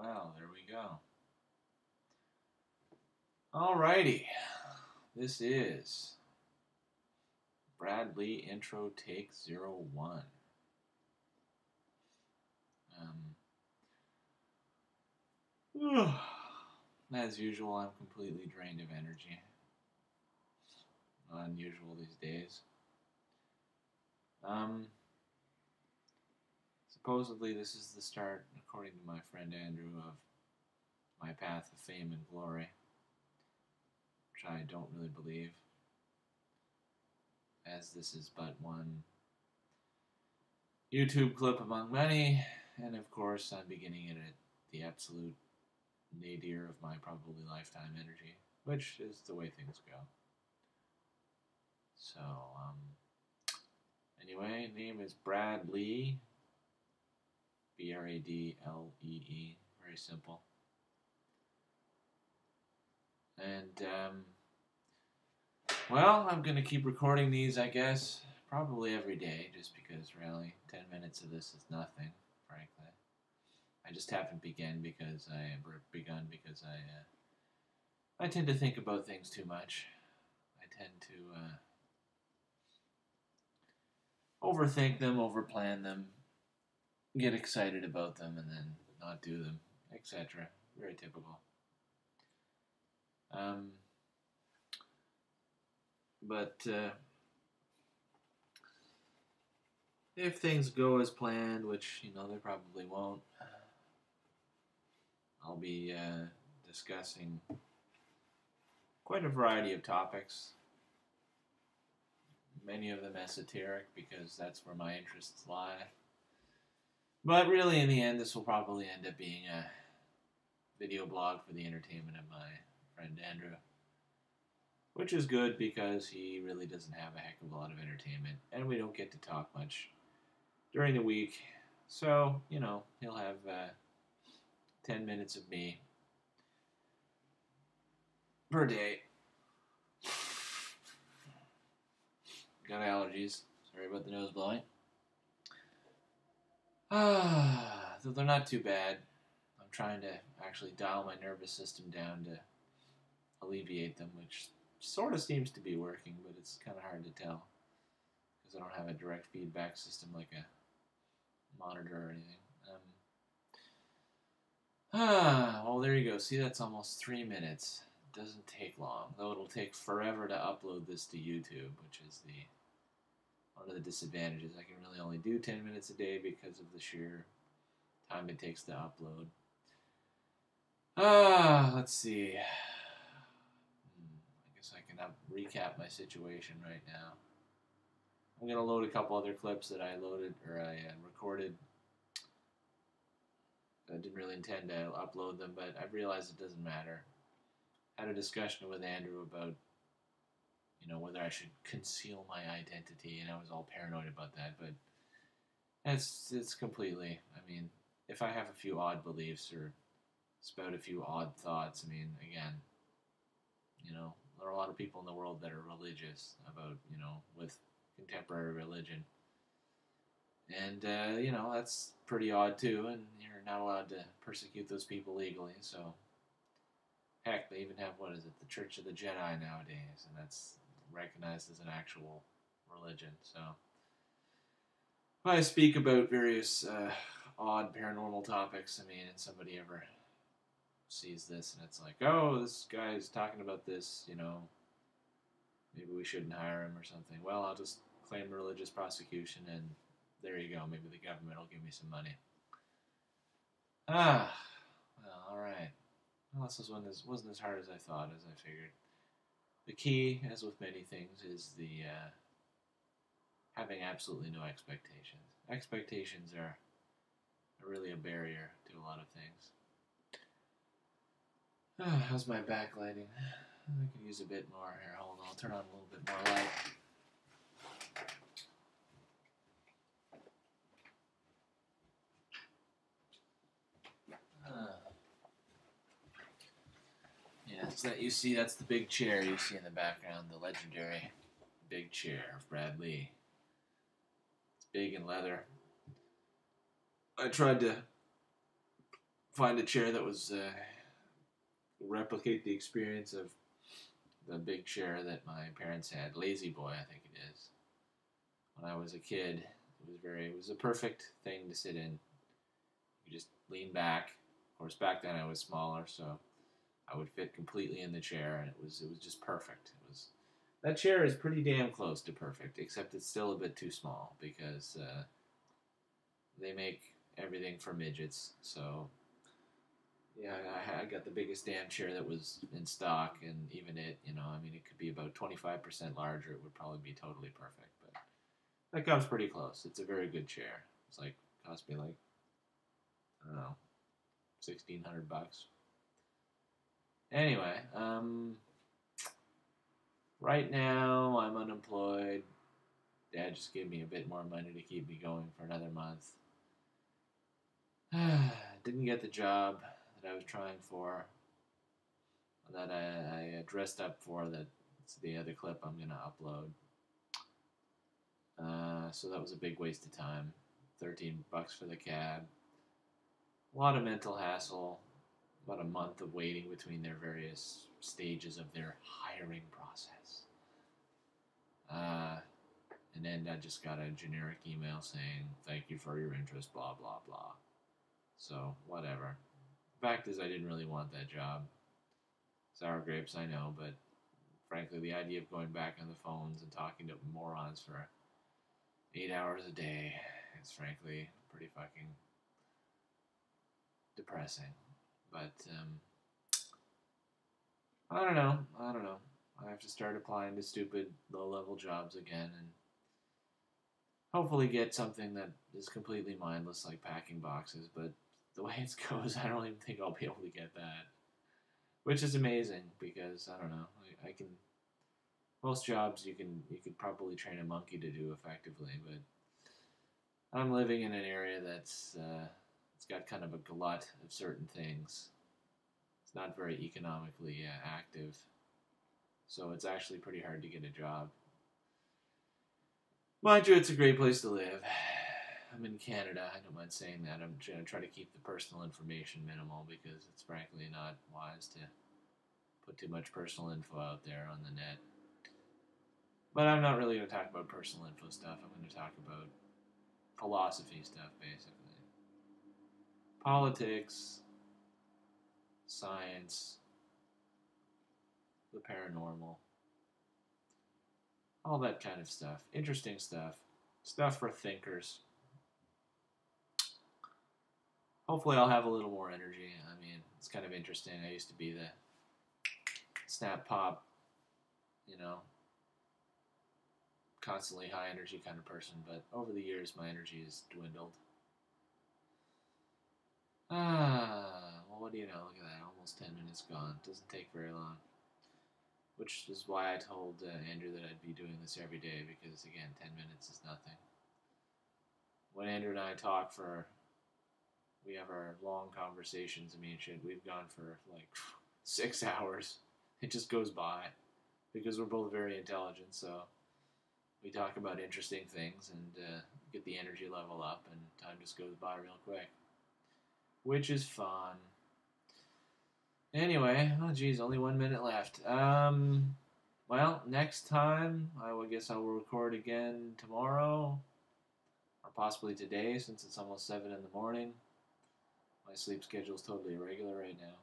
Well, there we go. Alrighty. This is Brad Lee Intro Take 01. As usual, I'm completely drained of energy. Unusual these days. Supposedly this is the start, according to my friend Andrew, of my path of fame and glory, which I don't really believe, as this is but one YouTube clip among many, and of course I'm beginning it at the absolute nadir of my probably lifetime energy, which is the way things go. So, anyway, name is Brad Lee, Bradlee, very simple. And, well, I'm going to keep recording these, I guess, probably every day, just because, really, 10 minutes of this is nothing, frankly. I just haven't begun because I tend to think about things too much. I tend to overthink them, overplan them, get excited about them, and then not do them, etc. Very typical. But if things go as planned, which, they probably won't, I'll be discussing quite a variety of topics. Many of them esoteric, because that's where my interests lie. But really, in the end, this will probably end up being a video blog for the entertainment of my friend Andrew. Which is good, because he really doesn't have a heck of a lot of entertainment, and we don't get to talk much during the week. So, he'll have 10 minutes of me per day. Got allergies. Sorry about the nose blowing. So they're not too bad. I'm trying to actually dial my nervous system down to alleviate them, which sort of seems to be working, but it's kind of hard to tell because I don't have a direct feedback system like a monitor or anything. Well, there you go. See, that's almost 3 minutes. It doesn't take long, though it'll take forever to upload this to YouTube, which is one of the disadvantages. I can really only do 10 minutes a day because of the sheer time it takes to upload. Let's see. I guess I can recap my situation right now. I'm going to load a couple other clips that I recorded. I didn't really intend to upload them, but I've realized it doesn't matter. I had a discussion with Andrew about whether I should conceal my identity, and I was all paranoid about that, but it's completely, if I have a few odd beliefs or spout a few odd thoughts, again, there are a lot of people in the world that are religious about, with contemporary religion, and, that's pretty odd too, and you're not allowed to persecute those people legally, so, heck, they even have, the Church of the Jedi nowadays, and that's recognized as an actual religion. So when I speak about various odd paranormal topics, and somebody ever sees this and it's like, oh, this guy's talking about this, maybe we shouldn't hire him or something. Well, I'll just claim religious prosecution, and there you go. Maybe the government will give me some money. Well, alright. Well, this wasn't as hard as I thought, as I figured. The key, as with many things, is the having absolutely no expectations. Expectations are really a barrier to a lot of things. How's my backlighting? I could use a bit more here. Hold on, I'll turn on a little bit more light. So that you see, that's the big chair you see in the background, the legendary big chair of Brad Lee. It's big and leather. I tried to find a chair that was replicate the experience of the big chair that my parents had. Lazy Boy, I think it is. When I was a kid, it was a perfect thing to sit in. You just lean back. Of course, back then I was smaller, so I would fit completely in the chair, and it was just perfect. That chair is pretty damn close to perfect, except it's still a bit too small because they make everything for midgets. So yeah, I got the biggest damn chair that was in stock, and even it, I mean, it could be about 25% larger. It would probably be totally perfect, but that comes pretty close. It's a very good chair. It's like cost me like, I don't know, $1,600. Anyway, right now I'm unemployed. Dad just gave me a bit more money to keep me going for another month. Didn't get the job that I was trying for, that I dressed up for. That's the other clip I'm going to upload. So that was a big waste of time. $13 for the cab. A lot of mental hassle. About a month of waiting between their various stages of their hiring process. And then I just got a generic email saying, thank you for your interest, blah, blah, blah. So, whatever. The fact is, I didn't really want that job. Sour grapes, I know, but frankly, the idea of going back on the phones and talking to morons for 8 hours a day is frankly pretty fucking depressing. But, I don't know. I have to start applying to stupid low-level jobs again and hopefully get something that is completely mindless like packing boxes, but the way it goes, I don't even think I'll be able to get that. Which is amazing because, I don't know, I can... Most jobs you could probably train a monkey to do effectively, but I'm living in an area that's it's got kind of a glut of certain things. It's not very economically active, so it's actually pretty hard to get a job. Mind you, it's a great place to live. I'm in Canada. I don't mind saying that. I'm going to try to keep the personal information minimal because it's frankly not wise to put too much personal info out there on the net. But I'm not really going to talk about personal info stuff. I'm going to talk about philosophy stuff, basically. Politics, science, the paranormal, all that kind of stuff. Interesting stuff. Stuff for thinkers. Hopefully I'll have a little more energy. I mean, it's kind of interesting. I used to be the snap pop, constantly high energy kind of person, but over the years my energy has dwindled. Well, what do you know? Look at that. Almost 10 minutes gone. Doesn't take very long. Which is why I told Andrew that I'd be doing this every day, because, again, 10 minutes is nothing. When Andrew and I talk we have our long conversations. I mean, shit, we've gone for like 6 hours. It just goes by because we're both very intelligent, so we talk about interesting things and get the energy level up, and time just goes by real quick, which is fun. Anyway, oh geez, only 1 minute left. Well, next time, guess I will record again tomorrow, or possibly today, since it's almost 7 in the morning. My sleep schedule is totally irregular right now.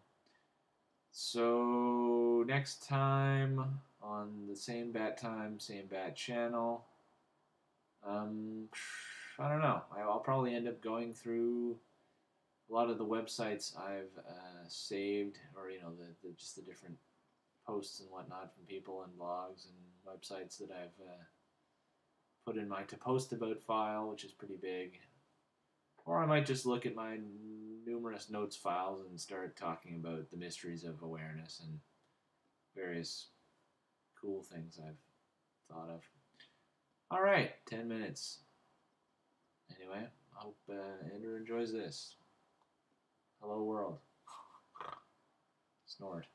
So, next time, on the same bat time, same bat channel, I don't know. I'll probably end up going through a lot of the websites I've saved, or just the different posts and whatnot from people and blogs and websites that I've put in my to post about file, which is pretty big. Or I might just look at my numerous notes files and start talking about the mysteries of awareness and various cool things I've thought of. All right, 10 minutes. Anyway, I hope Andrew enjoys this. Hello, world. Snort.